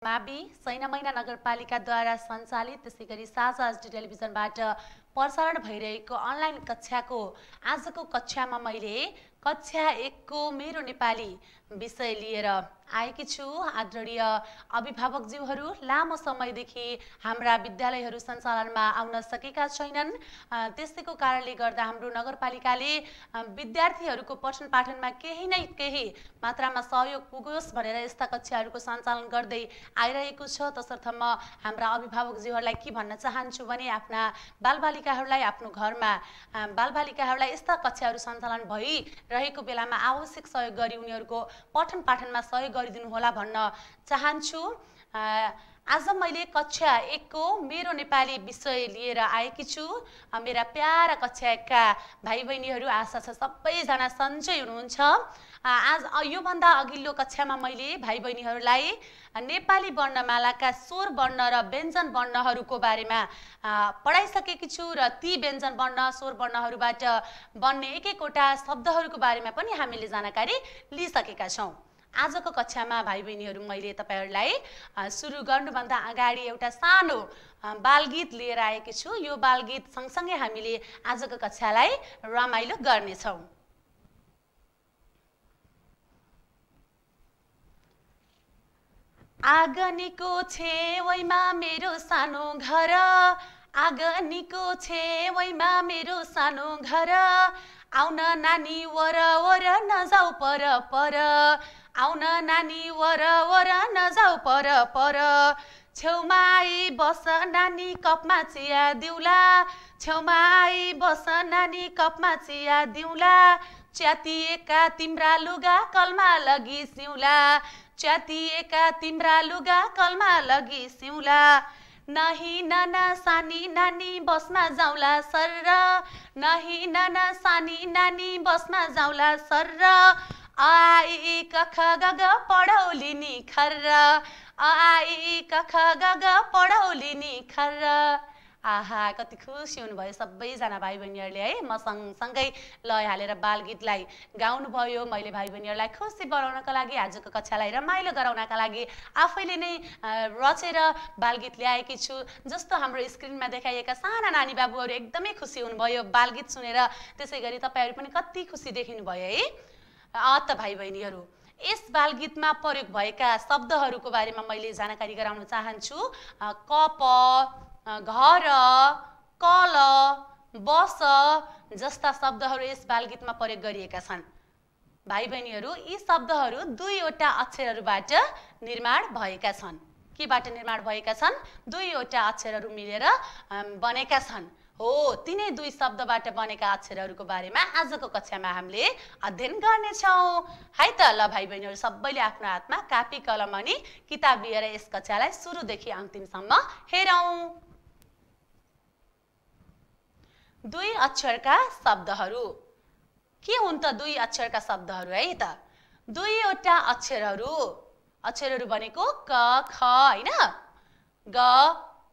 मावि सैनामैना नगरपालिकाद्वारा सञ्चालित त्यसैगरी साझा एचडी टेलिभिजनबाट प्रसारण भइरहेको अनलाइन कक्षाको आजको कक्षामा मैले कक्षा 1 को मेरो नेपाली विषय लिएर आएकी छु। आदरणीय अभिभावकज्यूहरू, लामो समयदेखि हाम्रा विद्यालयहरू सञ्चालनमा आउन सकेका छैनन्। त्यसैको कारणले गर्दा हाम्रो नगरपालिकाले विद्यार्थीहरूको पठन पाठनमा केही न केही मात्रामा सहयोग पुगोस् भनेर यस्ता कक्षाहरूको सञ्चालन गर्दै आइरहेको छ। तसर्थ म हाम्रा अभिभावकज्यूहरूलाई के भन्न चाहन्छु भने आफ्ना बालबालिकाहरूलाई आफ्नो घरमा बालबालिकाहरूलाई यस्ता कक्षाहरू सञ्चालन भइरहेको बेलामा आवश्यक सहयोग गरी उनीहरूको पठन पाठनमा सहयोग गरिदिनु होला भन्न चाहन्छु। आज मैले कक्षा 1 को मेरो नेपाली विषय लिएर आएकी छु। मेरा प्यारा कक्षा 1 का भाइ बहिनीहरू, आशा छ सबैजना सन्चै हुनुहुन्छ। आज योभन्दा अघिल्लो कक्षामा मैले भाइ बहिनीहरूलाई नेपाली वर्णमालाका स्वर वर्ण र व्यञ्जन वर्णहरूको बारेमा पढाइसकेकी छु र ती व्यञ्जन वर्ण स्वर वर्णहरूबाट बन्ने एक एकवटा शब्दहरूको बारेमा पनि हामीले जानकारी लिइसकेका छौँ। आजको कक्षामा भाइ बहिनीहरू, मैले तपाईहरूलाई सुरु गर्नुभन्दा अगाडि एउटा सानो बालगीत लिएर आएकी छु। यो बालगीत सँगसँगै हामीले आजको कक्षालाई रमाइलो गर्नेछौँ। आँगनीको छेउमा मेरो सानो घर, आँगनीको छेउमा मेरो सानो घर, आउन नानी वर वर नजाऊ पर पर, आउन नानी वर वर नजाऊ पर पर, छेउमा आई बस नानी कपमा चिया दिउला, छेउमा आई बस नानी कपमा चिया दिउला, च्यातिएका तिम्रा लुगा कलमा लगी सिउला, च्यातिएका तिम्रा लुगा कलमा लगी सिउला, नही नाना सानी नानी बसमा जाउला सर्र, नही नाना सानी नानी बसमा जाउला सर्र, आई कख गग पढौलिनी खर्र, आई कख गग पढौलिनी खर्र। आहा, कति खुसी हुनुभयो सबैजना भाइ बहिनीहरूले है। म सँगसँगै लय हालेर बालगीतलाई गाउनुभयो। मैले भाइ बहिनीहरूलाई खुसी बनाउनका लागि, आजको कक्षालाई रमाइलो गराउनका लागि आफैले नै रचेर बालगीत ल्याएकी छु। जस्तो हाम्रो स्क्रिनमा देखाइएका साना नानी बाबुहरू एकदमै खुसी हुनुभयो बालगीत सुनेर। त्यसै गरी तपाईँहरू पनि कति खुसी देखिनुभयो है। त भाइ बहिनीहरू, यस बालगीतमा प्रयोग भएका शब्दहरूको बारेमा मैले जानकारी गराउन चाहन्छु। कप, घर, कल, बस जस्ता शब्दहरू यस बालगीतमा प्रयोग गरिएका छन्। भाइ बहिनीहरू, यी शब्दहरू दुईवटा अक्षरहरूबाट निर्माण भएका छन्। केबाट निर्माण भएका छन्? दुईवटा अक्षरहरू मिलेर बनेका छन्। हो, तिनै दुई शब्दबाट बनेका अक्षरहरूको बारेमा आजको कक्षामा हामीले अध्ययन गर्नेछौँ। है त, ल भाइ बहिनीहरू, सबैले आफ्नो हातमा कापी कलम अनि किताब लिएर यस कक्षालाई सुरुदेखि अन्तिमसम्म हेरौँ। दुई अक्षरका शब्दहरू के हुन् त? दुई अक्षरका शब्दहरू है त, दुईवटा अक्षरहरू भनेको क, ख हैन, ग,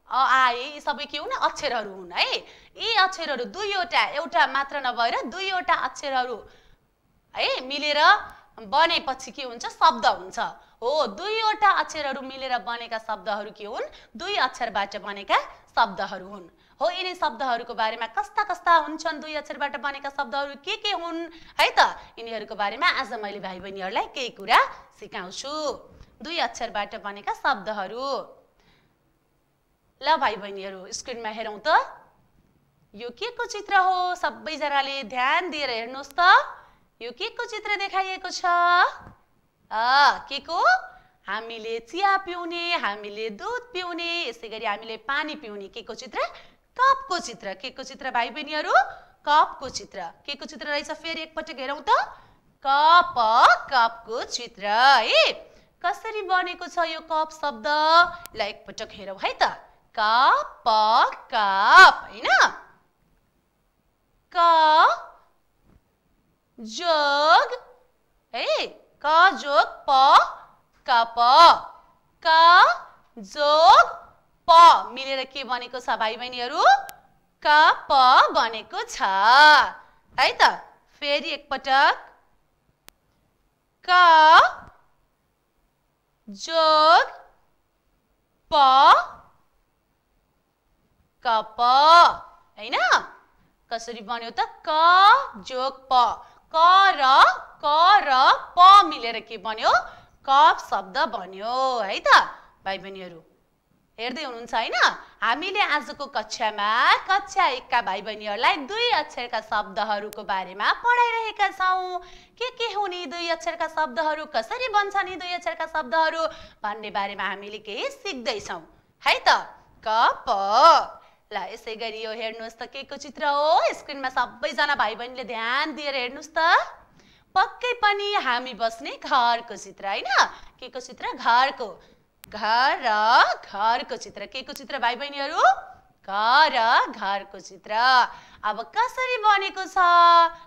अ, आ, यी सबै के हुन्? अक्षरहरू हुन् है। यी अक्षरहरू दुईवटा, एउटा मात्र नभएर दुईवटा अक्षरहरू है मिलेर बनेपछि के हुन्छ? शब्द हुन्छ। हो, दुईवटा अक्षरहरू मिलेर बनेका शब्दहरू के हुन्? दुई अक्षरबाट बनेका शब्दहरू हुन्। हो, यिनै शब्दहरूको बारेमा कस्ता कस्ता हुन्छन् दुई अक्षरबाट बनेका शब्दहरू के हुन् है त, यिनीहरूको बारेमा आज मैले भाइ बहिनीहरूलाई केही कुरा सिकाउँछु। दुई अक्षरबाट बनेका शब्दहरू। ल भाइ बहिनीहरू, स्क्रिनमा हेरौँ त। यो के को चित्र हो? सबैजनाले ध्यान दिएर हेर्नुहोस् त। यो के को चित्र देखाइएको छ? के को? हामीले चिया पिउने, हामीले दुध पिउने, यसै गरी हामीले पानी पिउने के को चित्र? कपको चित्र। के को चित्र भाइ बहिनीहरू? कपको चित्र। के को चित्र रहेछ? फेरि एकपटक हेरौँ त। कपको चित्र है। कसरी बनेको छ यो कप शब्द? ल एकपटक हेरौँ है त। कप हैन, क जोग है, क जोग प, कप, क जोग प मिलेर के बनेको छ भाइ बहिनीहरू? कप बनेको छ है त। फेरि एकपटक क जोग प कप हैन कसरी बन्यो त क जोग प क र प मिलेर के बन्यो कप शब्द बन्यो है त भाइ बहिनीहरु हेर्दै हुनुहुन्छ हैन हामीले आजको कक्षामा कक्षा 1 का भाइ बहिनीहरुलाई दुई अक्षरका शब्दहरुको बारेमा पढाइरहेका छौं के हुन् दुई अक्षरका शब्दहरु कसरी बन्छन् दुई अक्षरका शब्दहरु भन्ने बारेमा हामीले केही सिक्दै छौं है त क प ल यसैगरी यो हेर्नुस् त के को चित्र हो स्क्रिनमा सबैजना भाइ बहिनीले ध्यान दिएर हेर्नुस् त पक्कै पनि हामी बस्ने घरको चित्र हैन के को चित्र घरको घर र घरको चित्र के को चित्र भाइ बहिनीहरु घर र घरको चित्र अब कसरी बनेको छ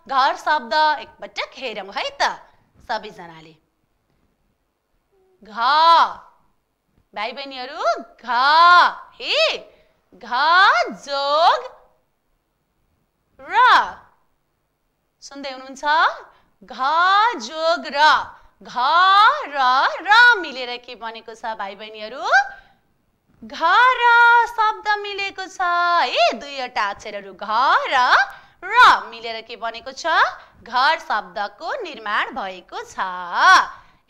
घर शब्द एकपटक हेरौं है त सबैजनाले घ भाइ बहिनीहरु घ हे घ जोग र सुन्दै हुनुहुन्छ घ जोग र घ र मिलेर के बनेको छ भाइ बहिनीहरु घर शब्द मिलेको छ है दुईवटा अक्षरहरु घर र मिलेर के बनेको छ घर शब्दको निर्माण भएको छ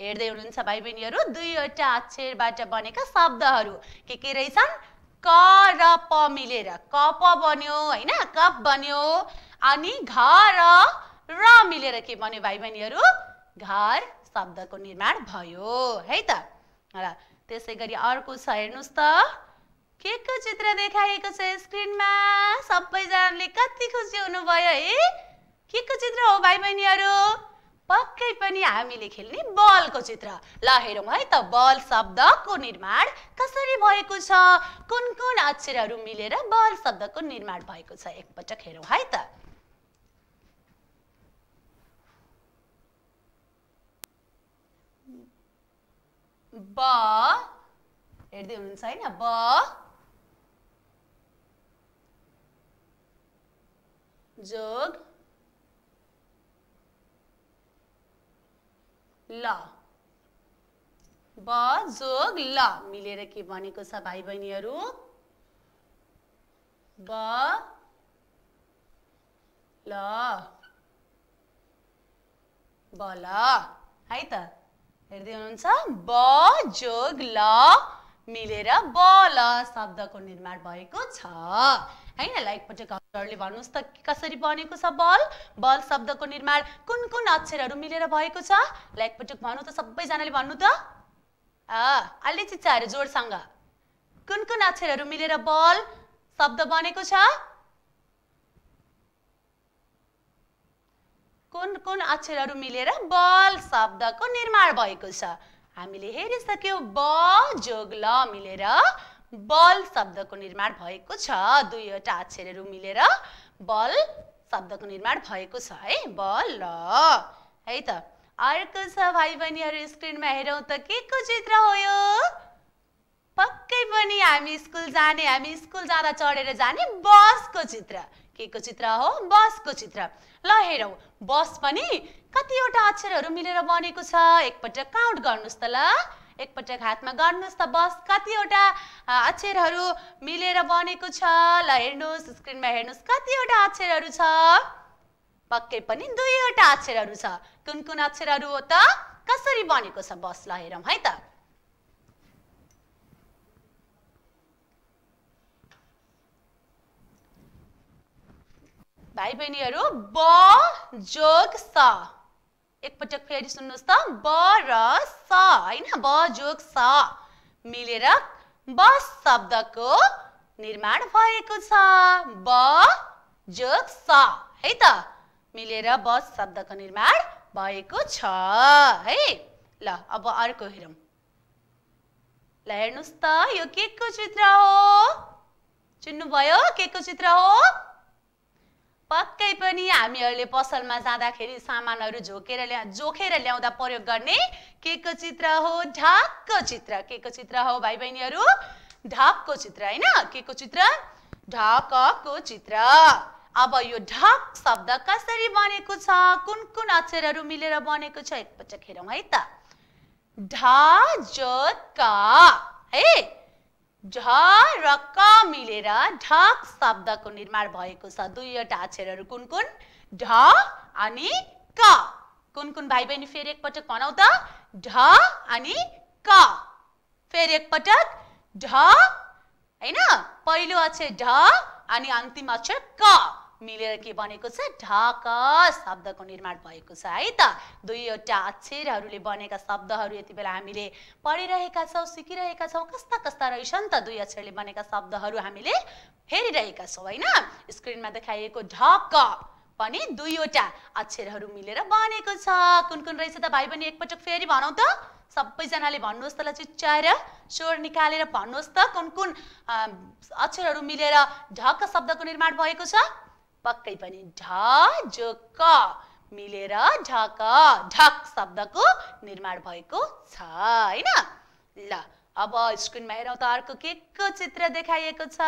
हेर्दै हुनुहुन्छ भाइ बहिनीहरु दुईवटा अक्षरबाट बनेका शब्दहरु के रहेछन् क र प मिलेर कप बन्यो हैन कप बन्यो अनि घर र मिलेर के बन्यो भाइ बहिनीहरु घर शब्दको निर्माण भयो है त ल त्यसैगरी अर्को छ हेर्नुस् त के को चित्र देखाएको छ स्क्रिनमा सबैजनाले कति खुसी हुनुभयो है के को चित्र हो भाइ बहिनीहरु पक्कै पनि हामीले खेल्ने बलको चित्र ल हेरौं है त बल शब्दको निर्माण कसरी भएको छ कुन अक्षरहरु मिलेर बल शब्दको निर्माण भएको छ एकपटक हेरौं है त ब हेर्दै हुनुहुन्छ हैन ब जोग ल ब जोग ल मिलेर के बनेको छ भाइ बहिनीहरु ब ल बल है त हेर्दै हुनुहुन्छ ब जोग ल मिलेर बल शब्दको निर्माण भएको छ हैन लाइक पटक हजुरले भन्नुस् त कसरी बनेको छ बल शब्दको निर्माण कुन अक्षरहरु मिलेर भएको छ लाइक पटक भन्नु त सबैजनाले भन्नु त अलि चिच्चाहरु जोडसँग कुन अक्षरहरु मिलेर बल शब्द बनेको छ कुन अक्षरहरु मिलेर बल शब्दको निर्माण भएको छ हामीले हेरिसक्यौ ब जोग ल मिलेर बल शब्दको निर्माण भएको छ दुईवटा अक्षरहरु मिलेर बल शब्दको निर्माण भएको छ है बल ल है त अर्को छ भाइ बहिनीहरु स्क्रिनमा हेरौं त के को चित्र हो यो पक्कै पनि हामी स्कुल जाँदा चढेर जाने बसको चित्र के को चित्र हो बसको चित्र ल हेरौं बस पनि कतिवटा अक्षरहरु मिलेर बनेको छ एकपटक काउन्ट गर्नुस् त ल एकपटक हातमा गर्नुस् त बस कतिवटा अक्षरहरु मिलेर बनेको छ ल हेर्नुस् स्क्रिनमा हेर्नुस् कतिवटा अक्षरहरु छ पक्कै पनि दुईवटा अक्षरहरु छ कुन अक्षरहरु हो त कसरी बनेको छ बस ल हेरौं है त भाइ बहिनीहरु ब जोग स एकपटक फेरि सुन्नुस् त ब र स हैन ब जोग स मिलेर बस शब्दको निर्माण भएको छ ब जोग स है त मिलेर बस शब्दको निर्माण भएको छ है ल अब अर्को हेरौं ल हेर्नुस् त यो के को चित्र हो चिन्नु भयो के को चित्र हो पक्कै पनि हामीहरुले पसलमा जाँदाखेरि सामानहरु जोखेर ल्याउँदा प्रयोग गर्ने के को चित्र हो ढाकको चित्र के को चित्र हो भाइ बहिनीहरु ढाकको चित्र हैन के को चित्र ढाकको चित्र अब यो ढाक शब्द कसरी बनेको छ कुन अक्षरहरु मिलेर बनेको छ एकपटक हेरौं है त ढा ज क है ढ र क मिलेर ढक शब्दको निर्माण भएको छ। दुईवटा अक्षरहरू कुन कुन? ढ अनि क। कुन कुन भाइ बहिनी फेरि एकपटक भनौ त? ढ अनि क। फेरि एकपटक ढ हैन, पहिलो अक्षर ढ अनि अन्तिम अक्षर क मिलेर के बनेको छ? ढक शब्दको निर्माण भएको छ है त। दुईवटा अक्षरहरूले बनेका शब्दहरू यति बेला हामीले पढिरहेका छौं, सिकिरहेका छौं। कस्ता कस्ता रहेछन् त दुई अक्षरले बनेका शब्दहरू हामीले हेरिरहेका छौं हैन। स्क्रिनमा देखाइएको ढक पनि दुईवटा अक्षरहरू मिलेर बनेको छ। कुन कुन रहेछ त भाइ बहिनी एकपटक फेरि भनौ त? सबैजनाले भन्नुहोस् त, ल चिच्चाएर स्वर निकालेर भन्नुहोस् त कुन कुन अक्षरहरू मिलेर ढक शब्दको निर्माण भएको छ? पक्कै पनि ढ जो क मिलेर ढक ढक शब्दको निर्माण भएको छ हैन। ल अब स्क्रिनमा हेरौँ त अर्को के को चित्र देखाइएको छ?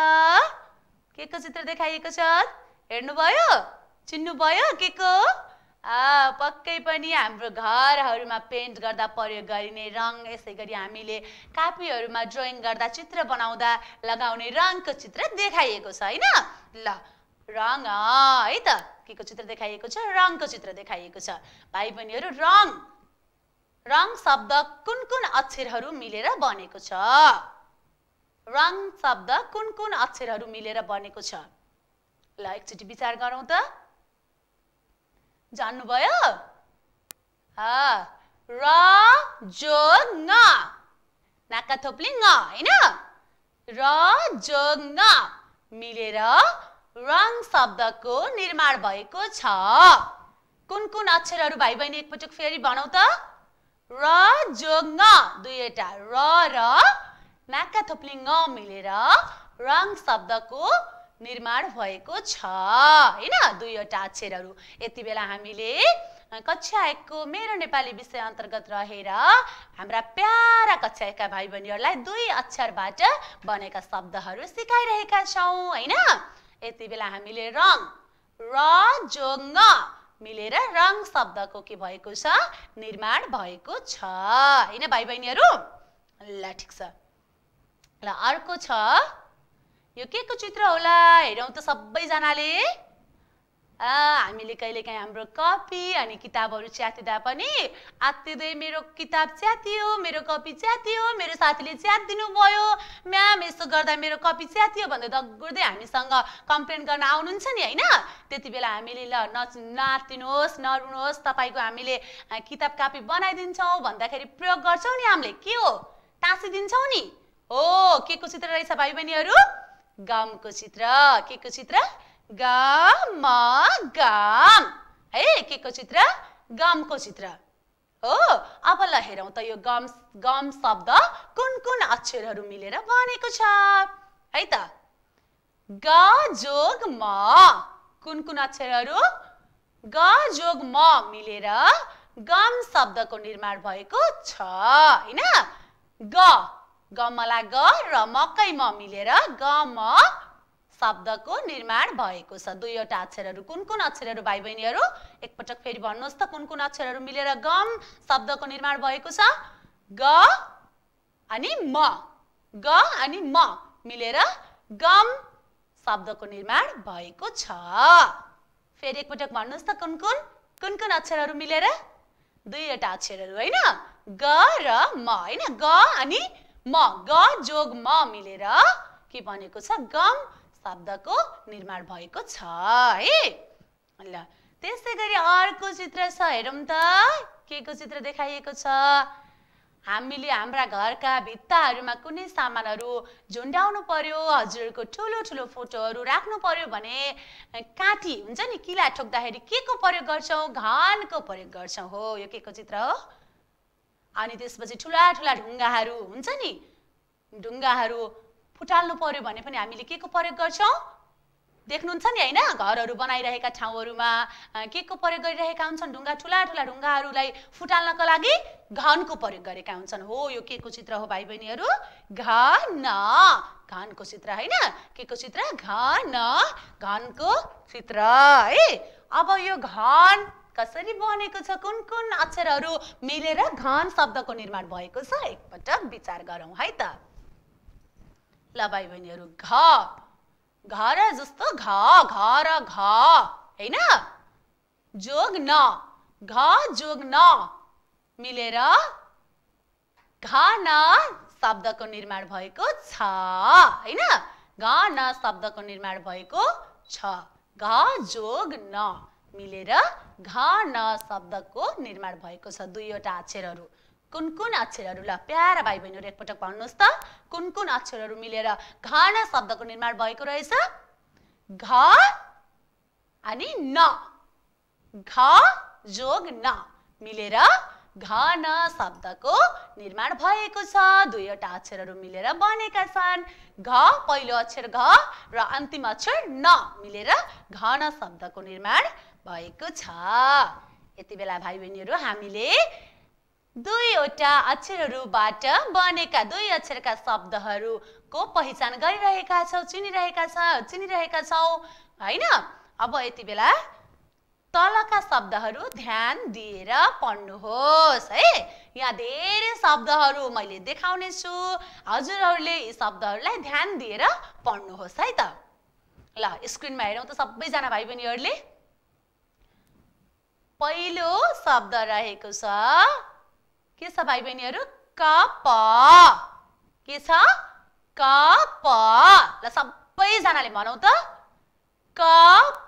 के को चित्र देखाइएको छ? हेर्नुभयो? चिन्नुभयो के को? पक्कै पनि हाम्रो घरहरूमा पेन्ट गर्दा प्रयोग गरिने रङ, यसै गरी हामीले कापीहरूमा ड्रइङ गर्दा, चित्र बनाउँदा लगाउने रङको चित्र देखाइएको छ हैन। ल रङ है त, के को चित्र देखाइएको छ? रङको चित्र देखाइएको छ। भाइ बहिनीहरू रङ शब्द कुन कुन अक्षरहरू मिलेर बनेको छ? रङ शब्द कुन कुन अक्षरहरू मिलेर बनेको छ? ल एकचोटि विचार गरौँ त। जान्नुभयो? र जो ङ, नाका थोप्ली ङ हैन, र जो ङ मिलेर रङ शब्दको निर्माण भएको छ। कुन कुन अक्षरहरू भाइ बहिनी एकपटक फेरि भनौ त? र जो ङ, दुईवटा र र नाका थोप्ली ङ मिलेर रङ शब्दको निर्माण भएको छ हैन। दुईवटा अक्षरहरू। यति बेला हामीले कक्षा 1 को मेरो नेपाली विषय अन्तर्गत रहेर हाम्रा प्यारा कक्षा 1 का भाइ बहिनीहरूलाई दुई अक्षरबाट बनेका शब्दहरू सिकाइरहेका छौं हैन। यति बेला हामीले रङ र जो ङ मिलेर रङ शब्दको के भएको छ? निर्माण भएको छ हैन भाइ बहिनीहरू। ल ठीक छ। ल अर्को छ, यो के को चित्र होला? हेरौँ त सबैजनाले। हामीले कहिलेकाहीँ हाम्रो कपी अनि किताबहरू च्यातिँदा पनि आत्तिँदै मेरो किताब च्यातियो, मेरो कपी च्यातियो, मेरो साथीले च्यातिदिनु भयो, म्याम यसो गर्दा मेरो कपी च्यातियो भन्दै दगुर्दै हामीसँग कम्प्लेन गर्न आउनुहुन्छ नि हैन। त्यति बेला हामीले ल नातिनुहोस्, नरुनुहोस्, तपाईको हामीले किताब कापी बनाइदिन्छौँ भन्दाखेरि प्रयोग गर्छौँ नि हामीले, के हो? टाँसिदिन्छौँ नि। हो, के को चित्र रहेछ भाइ बहिनीहरू? गमको चित्र। के को चित्र? गम गम है। के को चित्र? गमको चित्र हो। अब ल हेरौँ त यो गम शब्द कुन कुन अक्षरहरू मिलेर बनेको छ है त? ग जोग म। कुन कुन अक्षरहरू? ग जोग म मिलेर गम शब्दको निर्माण भएको छ हैन। ग, गमला ग र मकै म मिलेर गम शब्दको निर्माण भएको छ। दुईवटा अक्षरहरू। कुन कुन अक्षरहरू भाइ बहिनीहरू? एकपटक फेरि भन्नुहोस् त कुन कुन अक्षरहरू मिलेर गम शब्दको निर्माण भएको छ? ग अनि म, ग अनि म मिलेर गम शब्दको निर्माण भएको छ। फेरि एकपटक भन्नुहोस् त कुन कुन अक्षरहरू मिलेर? दुईवटा अक्षरहरू हैन, ग र म हैन। ग अनि म, ग जोग म मिलेर के बनेको छ? गम शब्दको निर्माण भएको छ है। ल त्यसै गरी अर्को चित्र छ, हेरौँ त के को चित्र देखाइएको छ? हामीले हाम्रा घरका भित्ताहरूमा कुनै सामानहरू झुन्डाउनु पर्यो, हजुरको ठुलो ठुलो फोटोहरू राख्नु पर्यो भने काठी हुन्छ नि, किला ठोक्दाखेरि के को प्रयोग गर्छौँ? घानको प्रयोग गर्छौँ। हो, यो के को चित्र हो? अनि त्यसपछि ठुला ठुला ढुङ्गाहरू हुन्छ नि, ढुङ्गाहरू फुटाल्नु पर्यो भने पनि हामीले के को प्रयोग गर्छौँ? देख्नुहुन्छ नि हैन, घरहरू बनाइरहेका ठाउँहरूमा के को प्रयोग गरिरहेका हुन्छन्? ढुङ्गा, ठुला ठुला ढुङ्गाहरूलाई फुटाल्नको लागि घनको प्रयोग गरेका हुन्छन्। हो, यो के को चित्र हो भाइ बहिनीहरू? घन, घनको चित्र हैन। के को चित्र? घन, घनको चित्र है। अब यो घन कसरी बनेको छ? कुन कुन अक्षरहरू मिलेर घन शब्दको निर्माण भएको छ? एकपटक विचार गरौँ है त। ल भाइ बहिनीहरू घर जस्तो घर हैन जोग न जोग न मिलेर घन शब्दको निर्माण भएको छ हैन घन शब्दको निर्माण भएको छ जोग न मिलेर घन शब्दको निर्माण भएको छ दुईवटा अक्षरहरू कुन अक्षरहरू ल प्यारा भाइ बहिनीहरू एकपटक भन्नुस् त कुन अक्षरहरू मिलेर घन शब्दको निर्माण भएको रहेछ घ अनि न घ जोग न मिलेर घन शब्दको निर्माण भएको छ दुईवटा अक्षरहरू मिलेर बनेका छन् घ पहिलो अक्षर घ र अन्तिम अक्षर न मिलेर घन शब्दको निर्माण भएको छ यति बेला भाइ बहिनीहरू हामीले दुईवटा अक्षरहरूबाट बनेका दुई अक्षरका शब्दहरूको पहिचान गरिरहेका छौं चिनिरहेका छौं हैन अब यति बेला तलका शब्दहरू ध्यान दिएर पढ्नुहोस् है यहाँ धेरै शब्दहरू मैले देखाउने छु हजुरहरूले यी शब्दहरूलाई ध्यान दिएर पढ्नुहोस् है त ल स्क्रिनमा हेरौं त सबैजना भाइ बहिनीहरूले पहिलो शब्द रहेको छ के छ भाइ बहिनीहरू कप के छ कप ल सबैजनाले भनौं त कप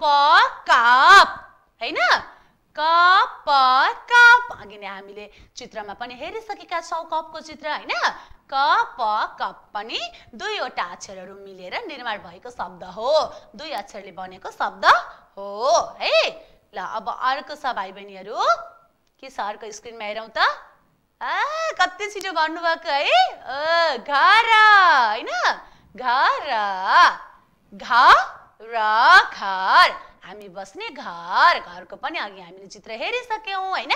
कप हैन कप अघि नै हामीले चित्रमा पनि हेरिसकेका छौं कपको चित्र हैन कप कप पनि दुईवटा अक्षरहरू मिलेर निर्माण भएको शब्द हो दुई अक्षरले बनेको शब्द हो है ल अब अर्को छ भाइ बहिनीहरू के छ अर्को स्क्रिनमा हेरौं त कति छिटो गर्नुभएको है घर हैन घर घर हामी बस्ने घरको पनि अघि हामीले चित्र हेरिसक्यौं हैन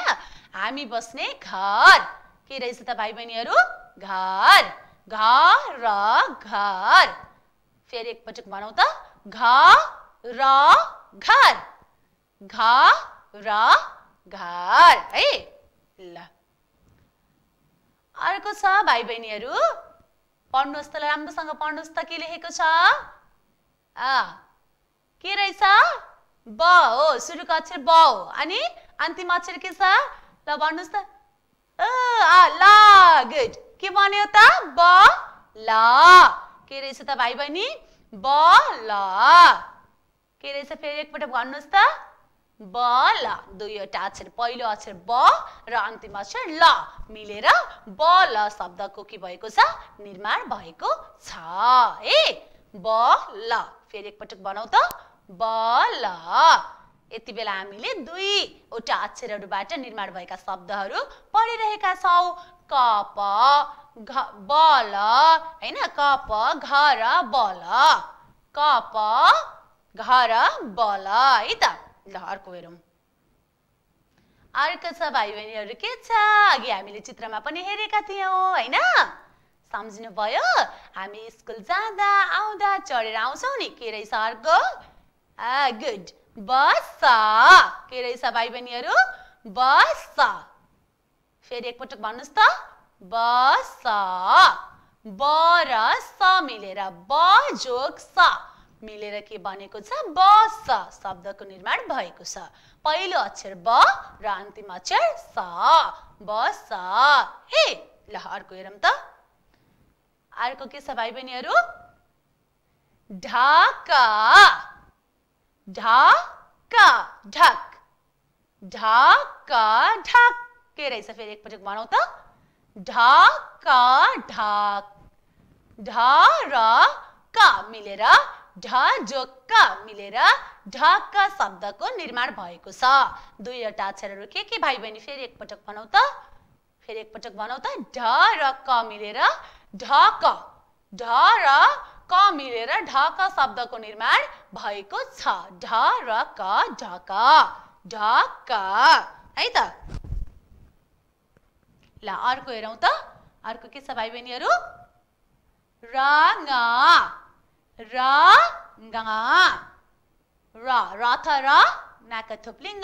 हामी बस्ने घर के रहेछ त भाइ बहिनीहरू घर फेरि एकपटक भनौं त घर है ल अर्को छ भाइ बहिनीहरू पढ्नुस् त राम्रोसँग पढ्नुस् त के लेखेको छ के रहेछ ब हो सुरुको अक्षर ब हो अनि अन्तिम अक्षर के छ ल भन्नुस् त ल गुड के बन्यो त ब ल के रहेछ त भाइ बहिनी ब ल के रहेछ फेरि एकपटक भन्नुस् त ब ल दुईवटा अक्षर पहिलो अक्षर ब र अन्तिम अक्षर ल मिलेर ब ल शब्दको के भएको छ निर्माण भएको छ है ब ल फेरि एकपटक भनौं त ब ल यति बेला हामीले दुईवटा अक्षरहरूबाट निर्माण भएका शब्दहरू पढिरहेका छौं कप बल हैन कप घर बल कप घर बल है त ल अर्को हेरौं अर्को छ भाइ बहिनीहरू के छ अघि हामीले चित्रमा पनि हेरेका थियौं हैन सम्झिनु भयो हामी स्कुल जाँदा आउँदा चढेर आउँछौं नि के रहेछ अर्को गुड बस के रहेछ भाइ बहिनीहरू बस फेरि एकपटक भन्नुस् त बस ब र स मिलेर ब जोग स मिलेर के बनेको छ बस शब्दको निर्माण भएको छ पहिलो अक्षर ब र अन्तिम अक्षर स बस हे ल अर्को हेरौं त अर्को के छ भाइ बहिनीहरू ढाका ढक के रहेछ फेरि एकपटक भनौं त ढाका ढक ढ र क मिलेर ढ जोक मिलेर ढक शब्दको निर्माण भएको छ दुईवटा अक्षरहरू के भाइ बहिनी फेरि एकपटक भनौं त ढ र क मिलेर ढक ढ र क मिलेर ढक शब्दको निर्माण भएको छ ढ र क ढक है त ल अर्को हेरौं त अर्को के छ भाइ बहिनीहरू रथ र नाका थुप्लिङ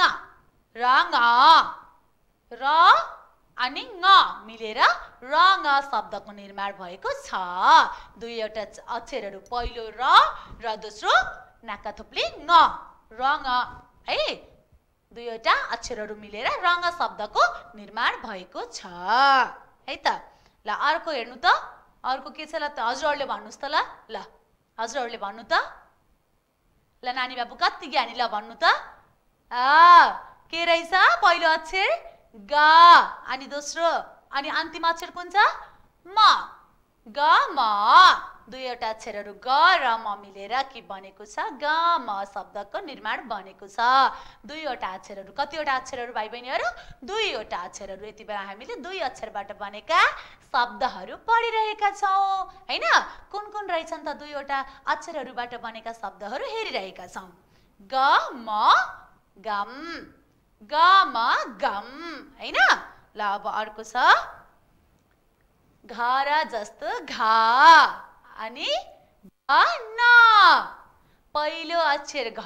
र अनि ङ मिलेर रङ शब्दको निर्माण भएको छ। दुईवटा अक्षरहरू, पहिलो र दोस्रो नाका थुप्ली ङ, रङ है। दुईवटा अक्षरहरू मिलेर रङ शब्दको निर्माण भएको छ है त। ल अर्को हेर्नु त, अर्को के छ ल त, हजुरहरूले भन्नुहोस् त। ल हजुरहरूले भन्नु त। ल नानी बाबु कति ज्ञानी, ल भन्नु त। के रहेछ? पहिलो अक्षर ग, अनि दोस्रो अनि अन्तिम अक्षर कुन छ? म, ग म। दुईवटा अक्षरहरू ग र म मिलेर के बनेको छ? ग म शब्दको निर्माण बनेको छ। दुईवटा अक्षरहरू, कतिवटा अक्षरहरू भाइ बहिनीहरू? दुईवटा अक्षरहरू। यति बेला हामीले दुई अक्षरबाट बनेका शब्दहरू पढिरहेका छौँ हैन। कुन कुन रहेछन् त दुईवटा अक्षरहरूबाट बनेका शब्दहरू हेरिरहेका छौँ। ग म गम, ग म गम हैन। ल अब अर्को छ घर जस्तो घा, अनि घ न। पहिलो अक्षर घ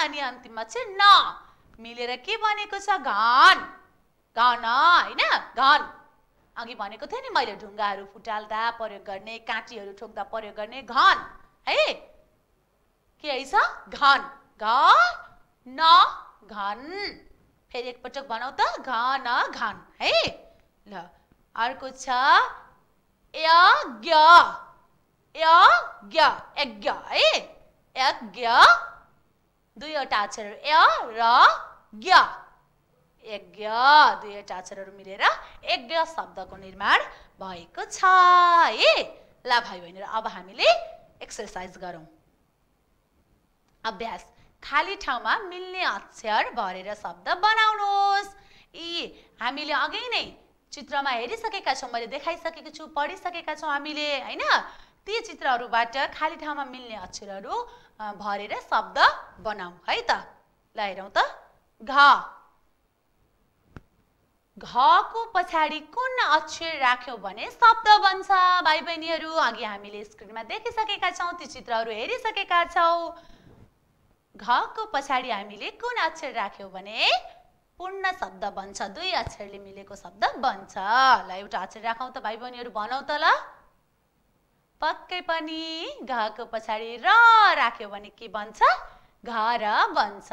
अनि अन्तिम अक्षर न मिलेर के बनेको छ? घन, घन हैन, घन। अघि भनेको थिएँ नि मैले, ढुङ्गाहरू फुटाल्दा प्रयोग गर्ने, काँटीहरू ठोक्दा प्रयोग गर्ने घन है। के है छ? घन, घ न घन। फेरि एकपटक भनौँ त, घन घन है। ल अर्को छ यज्ञ, यज्ञ, यज्ञ है। यज्ञ, दुईवटा अक्षरहरू य र ज्ञ, यज्ञ। दुईवटा अक्षरहरू मिलेर यज्ञ शब्दको निर्माण भएको छ है। ल भाइ बहिनीहरू अब हामीले एक्सरसाइज गरौँ। अभ्यास, खाली ठाउँमा मिल्ने अक्षर भरेर शब्द बनाउनुहोस्। हामीले अघि नै चित्रमा हेरिसकेका छौँ, मैले देखाइसकेको छु, पढिसकेका छौँ हामीले हैन। ती चित्रहरूबाट खाली ठाउँमा मिल्ने अक्षरहरू भरेर शब्द बनाऊ है त। ल हेरौँ त। घ, घको पछाडि कुन अक्षर राख्यौँ भने शब्द बन्छ? भाइ बहिनीहरू अघि हामीले स्क्रिनमा देखिसकेका छौँ, ती चित्रहरू हेरिसकेका छौँ। घको पछाडि हामीले कुन अक्षर राख्यौँ भने पूर्ण शब्द बन्छ, दुई अक्षरले मिलेको शब्द बन्छ। ल एउटा अक्षर राखौँ त भाइ बहिनीहरू, भनौँ त। ल पक्कै पनि घको पछाडि र राख्यौँ भने के बन्छ? घर बन्छ।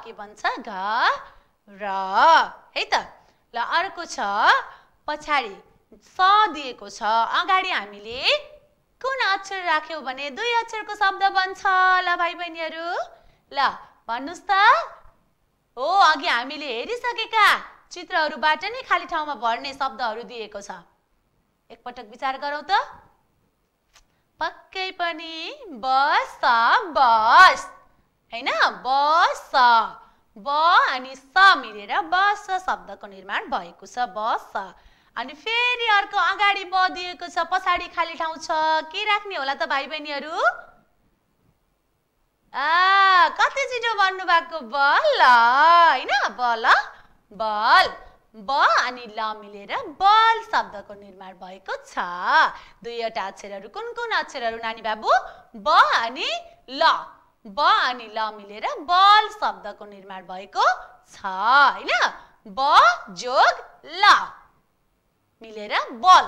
के बन्छ? घर है त। ल अर्को छ पछाडि स दिएको छ, अगाडि हामीले कुन अक्षर राख्यौँ भने दुई अक्षरको शब्द बन्छ? ल भाइ बहिनीहरू ल भन्नुहोस् त। हो, अघि हामीले हेरिसकेका चित्रहरूबाट नै खाली ठाउँमा भर्ने शब्दहरू दिएको छ। एकपटक विचार गरौँ त। पक्कै पनि बस, बस हैन, बस। ब अनि स मिलेर बस शब्दको निर्माण भएको छ, बस। अनि फेरि अर्को अगाडि ब दिएको छ, पछाडि खाली ठाउँ छ, के राख्ने होला त भाइ बहिनीहरू? कति छिटो भन्नु भएको? बल हैन, बल, बल। ब अनि ल मिलेर बल शब्दको निर्माण भएको छ। दुईवटा अक्षरहरू कुन कुन अक्षरहरू नानी बाबु? ब अनि ल, ब अनि ल मिलेर बल शब्दको निर्माण भएको छ हैन। ब जोग ल मिलेर बल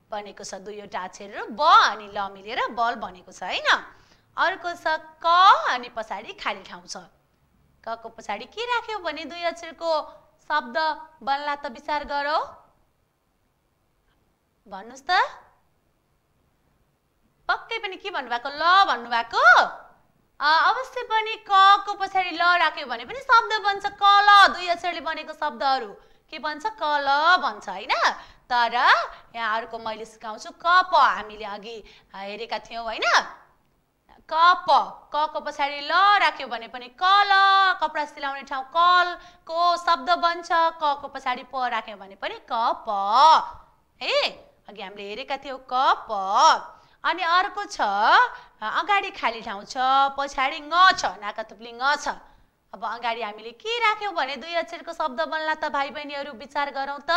बनेको छ। दुईवटा अक्षरहरू ब अनि ल मिलेर बल बनेको छ हैन। अर्को छ क अनि पछाडि खाली ठाउँ छ। क को पछाडि के राख्यौ भने दुई अक्षरको शब्द बन्ला त विचार गरौ, भन्नुस् त। पक्कै पनि के भन्नुभएको? ल भन्नुभएको। अवश्य पनि क को पछाडि ल राख्यौ भने पनि शब्द बन्छ, कल। दुई अक्षरले बनेको शब्दहरू के बन्छ? कल बन्छ हैन। तर यहाँ अर्को मैले सिकाउँछु, कप। हामीले अघि हेरेका थियौं हैन, कप। क को पछाडि ल राख्यौ भने पनि कल, कपडा सिलाउने ठाउँ कल को शब्द बन्छ। क को पछाडि प राख्यौ भने पनि कप है। अघि हामीले हेरेका थियौं कप। अनि अर्को छ अगाडि खाली ठाउँ छ, पछाडि ङ छ, नाका थुप्ली ङ छ। अब अगाडि हामीले के राख्यौ भने दुई अक्षरको शब्द बन्ला त भाइ बहिनीहरू, विचार गरौँ त।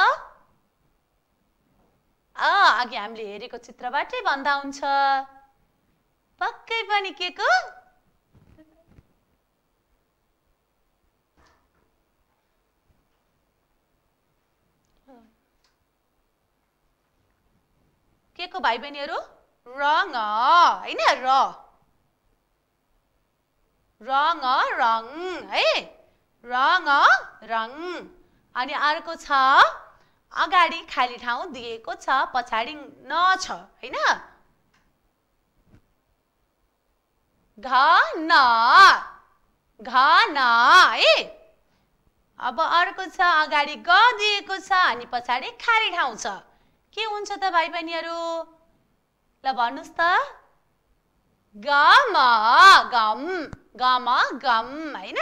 अघि हामीले हेरेको चित्रबाटै भन्दा हुन्छ। पक्कै पनि के को? के को भाइ बहिनीहरु रङ हैन रङ रङ है रङ रङ अनि अर्को छ अगाडि खाली ठाउँ दिएको छ पछाडी न छ हैन घन घन है अब अर्को छ अगाडि ग दिएको छ अनि पछाडी खाली ठाउँ छ के हुन्छ त भाइ बहिनीहरु ल भन्नुस् त गम गम गम गम हैन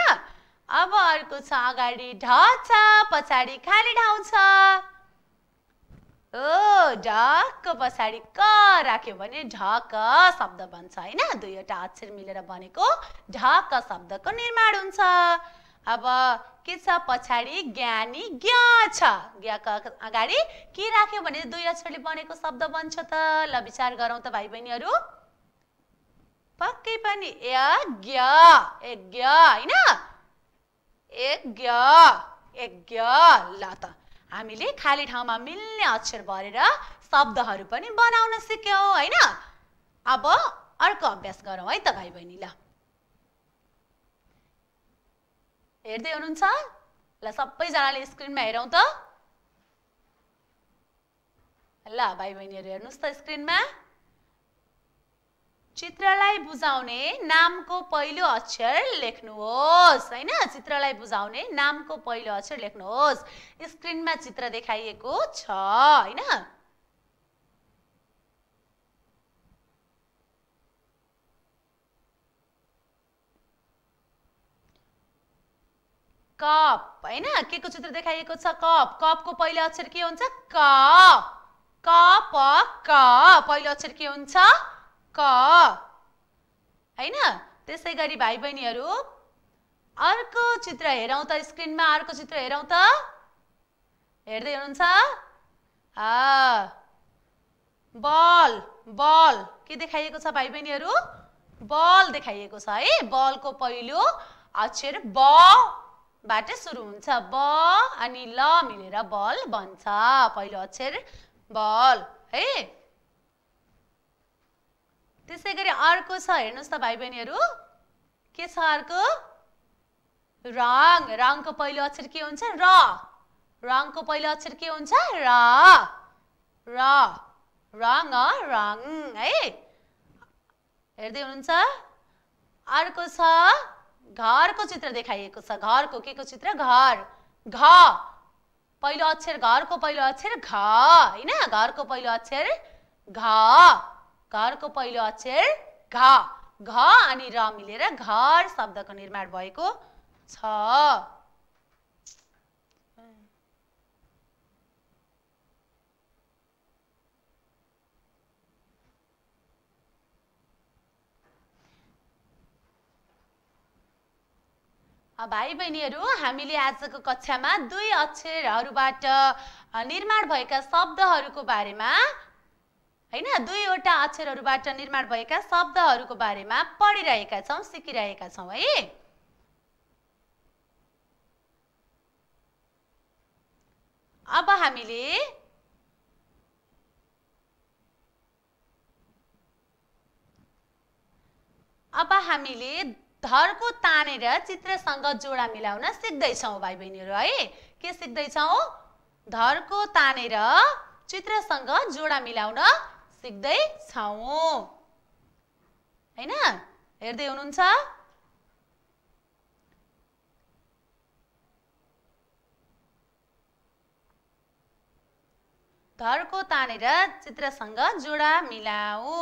अब अर्को छ अगाडि ढ छ पछाडी खाली ठाउँ छ ओ ढको पछाडी क राख्यो भने ढक शब्द बन्छ हैन दुईवटा अक्षर मिलेर बनेको ढक शब्दको निर्माण हुन्छ अब के छ पछाडी ज्ञानी ज्ञ छ ज्ञका अगाडि के राख्यो भने दुई अक्षरले बनेको शब्द बन्छ त ल विचार गरौँ त भाइ बहिनीहरु पक्कै पनि यज्ञ यज्ञ हैन यज्ञ ल त हामीले खाली ठाउँमा मिल्ने अक्षर भरेर शब्दहरू पनि बनाउन सिक्यौं हैन अब अर्को अभ्यास गरौँ है त भाइ बहिनी ल हेर्दै हुनुहुन्छ ल सबैजनाले स्क्रिनमा हेरौँ त ल भाइ बहिनीहरु हेर्नुस् त स्क्रिनमा चित्रलाई बुझाउने नामको पहिलो अक्षर लेख्नुहोस् हैन चित्रलाई बुझाउने नामको पहिलो अक्षर लेख्नुहोस् स्क्रिनमा चित्र देखाइएको छ हैन कप हैन के को चित्र देखाइएको छ कप कपको पहिलो अक्षर के हुन्छ क क प क पहिलो अक्षर के हुन्छ क हैन त्यसैगरी भाइ बहिनीहरु अर्को चित्र हेरौँ त स्क्रिनमा अर्को चित्र हेरौँ त हेर्दै हुनुहुन्छ बल बल के देखाइएको छ भाइ बहिनीहरु बल देखाइएको छ है बलको पहिलो अक्षर ब बाट सुरु हुन्छ ब अनि ल मिलेर बल बन्छ पहिलो अक्षर बल है त्यसैगरी अर्को छ हेर्नुस् त भाइ बहिनीहरु के छ अर्को रङ रङको पहिलो अक्षर के हुन्छ र रङको पहिलो अक्षर के हुन्छ र र रङ रङ है हेर्दै हुनुहुन्छ अर्को छ घरको चित्र देखाइएको छ घरको के को चित्र घर घ पहिलो अक्षर घरको पहिलो अक्षर घ हैन घरको पहिलो अक्षर घ घरको पहिलो अक्षर घ घ अनि र मिलेर घर शब्दको निर्माण भएको छ भाइ बहिनीहरु हामीले आजको कक्षामा दुई अक्षरहरुबाट निर्माण भएका शब्दहरुको बारेमा हैन दुईवटा अक्षरहरुबाट निर्माण भएका शब्दहरुको बारेमा पढिरहेका छौं सिकिरहेका छौं है अब हामीले धरको तानेर चित्रसँग जोडा मिलाउन सिक्दै छौं भाइ बहिनीहरु है के सिक्दै छौं धरको तानेर चित्रसँग जोडा मिलाउन सिक्दै छौं हैन हेर्दै हुनुहुन्छ धरको तानेर चित्रसँग जोडा मिलाऊ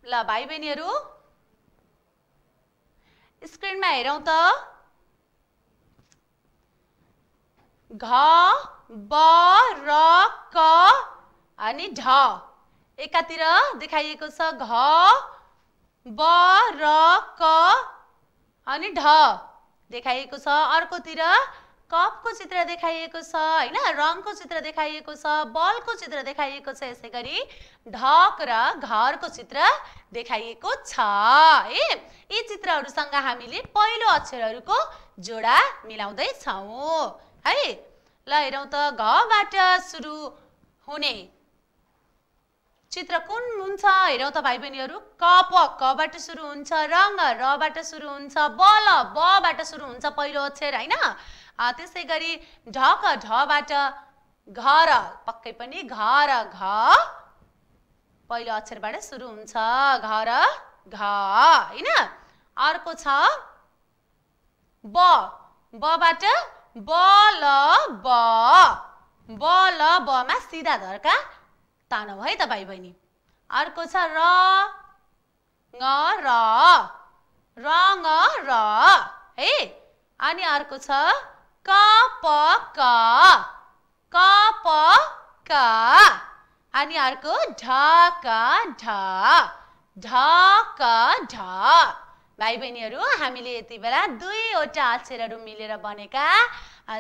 ल भाइ बहिनीहरु स्क्रिनमा हेरौं त घ ब र क अनि ढ एकातिर देखाइएको छ घ ब र क अनि ढ देखाइएको छ अर्कोतिर कपको चित्र देखाइएको छ हैन, रङको चित्र देखाइएको छ, बलको चित्र देखाइएको छ, यसै गरी ढक र घरको चित्र देखाइएको छ है। यी चित्रहरूसँग हामीले पहिलो अक्षरहरूको जोडा मिलाउँदै छौं है। ल हेरौं त घबाट सुरु हुने चित्र कुन हुन्छ हेरौं त भाइ बहिनीहरु। कबाट सुरु हुन्छ, रङ रबाट सुरु हुन्छ, बल बबाट सुरु हुन्छ पहिलो अक्षर हैन। त्यसै गरी ढक ढबाट, घर पक्कै पनि घर घ पहिलो अक्षरबाट सुरु हुन्छ, घर घ हैन। अर्को छ बबाट बल बमा सिधा धर्का तानौ है त भाइ बहिनी। अर्को छ र है। अनि अर्को छ क अनि अर्को ढ भाइ बहिनीहरु, हामीले यति बेला दुईवटा अक्षरहरू मिलेर बनेका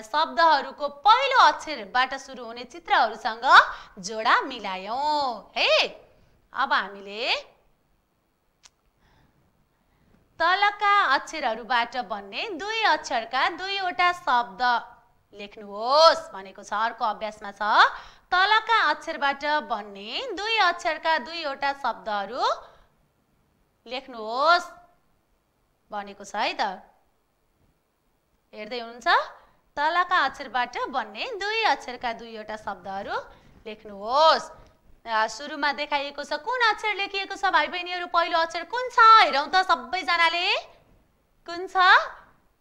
शब्दहरूको पहिलो अक्षरबाट सुरु हुने चित्रहरूसँग जोडा मिलायौं है। अब हामीले तलका अक्षरहरूबाट बन्ने दुई अक्षरका दुईवटा शब्द लेख्नुहोस् भनेको छ। अर्को अभ्यासमा छ तलका अक्षरबाट बन्ने दुई अक्षरका दुईवटा शब्दहरू लेख्नुहोस् भनेको छ है त। हेर्दै हुनुहुन्छ, तलका अक्षरबाट बन्ने दुई अक्षरका दुईवटा शब्दहरू लेख्नुहोस्। सुरुमा देखाइएको छ कुन अक्षर लेखिएको छ भाइ बहिनीहरु, पहिलो अक्षर कुन छ हेरौं त सबैजनाले। कुन छ?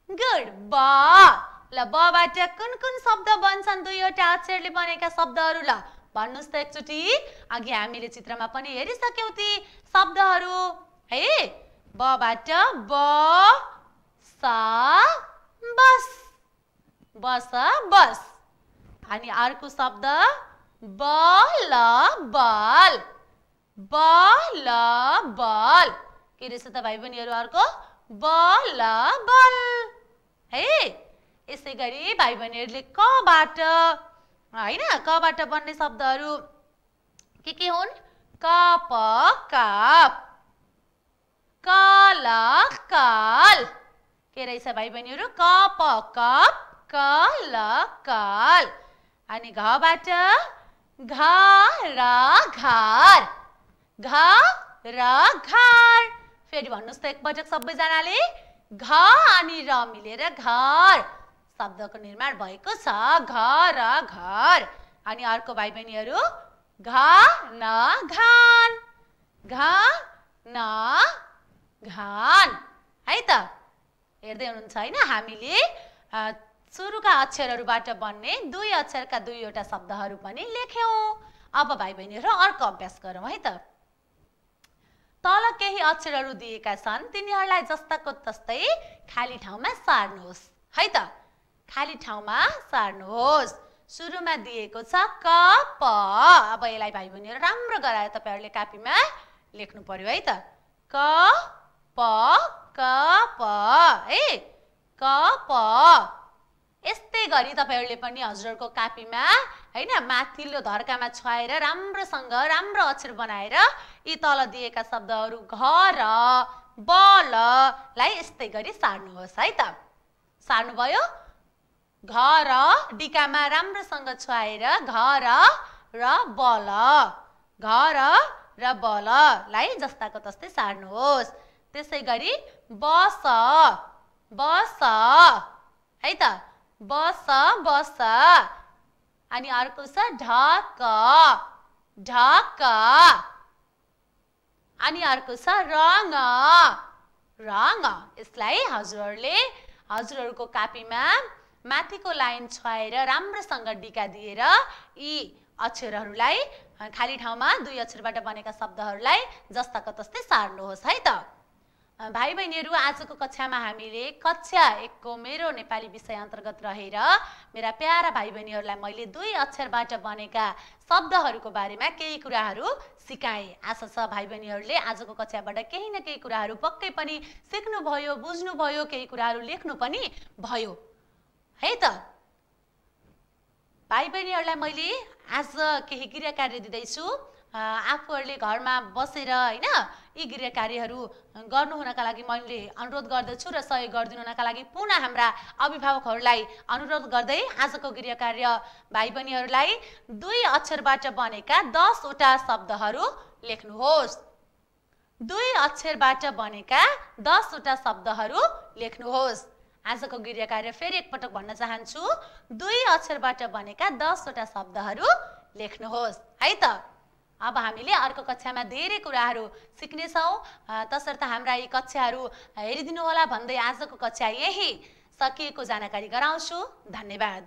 गुड, ब। ल बबाट कुन कुन शब्द बन्छन् दुईवटा अक्षरले बनेका शब्दहरू? ल भन्नुस् त एकचोटी। अघि हामीले चित्रमा पनि हेरिसक्यौं ती शब्दहरू है। बबाट बस। अनि अर्को शब्द बल। के रहेछ त भाइ बहिनीहरु? अर्को बल है। यसै गरी भाइ बहिनीहरुले कबाट हैन, कबाट बन्ने शब्दहरू के हुन्? कप कप, कल कल। के रहेछ भाइ बहिनीहरु? कप कप, कल कल। अनि घबाट घर घर, घर। फेरि भन्नुस् त एकपटक सबैजनाले। घ अनि र मिलेर घर शब्दको निर्माण भएको छ, घर घर। अनि अर्को भाइ बहिनीहरु घान घान, घान है त। हेर्दै हुनुहुन्छ हैन, हामीले सुरुका अक्षरहरूबाट बन्ने दुई अक्षरका दुईवटा शब्दहरू पनि लेख्यौं। अब भाइ बहिनीहरु अर्को अभ्यास गरौँ है त। तल केही अक्षरहरू दिएका छन्, तिनीहरूलाई जस्ताको तस्तै खाली ठाउँमा सार्नुहोस् है त। खाली ठाउँमा सार्नुहोस्। सुरुमा दिएको छ क प। अब यसलाई भाइ बहिनीहरु राम्रो गराएर तपाईहरुले कापीमा लेख्नु पर्यो है त। क प है, क प। यस्तै गरी तपाईहरुले पनि हजुरहरुको कापीमा हैन माथिल्लो धर्कामा छुवाएर राम्रोसँग राम्रो अक्षर बनाएर यी तल दिएका शब्दहरू घर बललाई यस्तै गरी सार्नुहोस् है त। सार्नुभयो? घर डिकामा राम्रोसँग छुवाएर घर र बल, घर र बललाई जस्ताको तस्तै सार्नुहोस्। त्यसै गरी बस है त, बस। अनि अर्को छ ढक ढक। अनि अर्को छ रङ रङ। यसलाई हजुरहरुको कापीमा माथिको लाइन छुवाएर राम्रोसँग डिका दिएर यी अक्षरहरूलाई खाली ठाउँमा दुई अक्षरबाट बनेका शब्दहरूलाई जस्ताको तस्तै सार्नुहोस् है त। भाइ बहिनीहरु, आजको कक्षामा हामीले कक्षा 1 को मेरो नेपाली विषय अन्तर्गत रहेर मेरा प्यारा भाइ बहिनीहरुलाई मैले दुई अक्षरबाट बनेका शब्दहरूको बारेमा केही कुराहरू सिकाए। आशा छ भाइ बहिनीहरुले आजको कक्षाबाट केही न केही कुराहरू पक्कै पनि सिक्नु भयो, बुझ्नु भयो, केही कुराहरू लेख्नु पनि भयो है त। भाइ बहिनीहरूलाई मैले आज केही गृह कार्य दिँदैछु। आफूहरूले घरमा बसेर हैन यी गृह कार्यहरू गर्नु हुनका लागि मैले अनुरोध गर्दछु र सहयोग गरिदिनु हुनका लागि पुनः हाम्रा अभिभावकहरूलाई अनुरोध गर्दै आजको गृह कार्य भाइ बहिनीहरूलाई 2 अक्षरबाट बनेका 10 वटा शब्दहरू लेख्नुहोस्। 2 अक्षरबाट बनेका 10 वटा शब्दहरू लेख्नुहोस्। आजको गृह कार्य फेरि एकपटक भन्न चाहन्छु, 2 अक्षरबाट बनेका 10 वटा शब्दहरू लेख्नुहोस् है त। अब हामीले अर्को कक्षामा धेरै कुराहरू सिक्नेछौँ, तसर्थ हाम्रा यी कक्षाहरू हेरिदिनु होला भन्दै आजको कक्षा यही सकिएको जानकारी गराउँछु। धन्यवाद।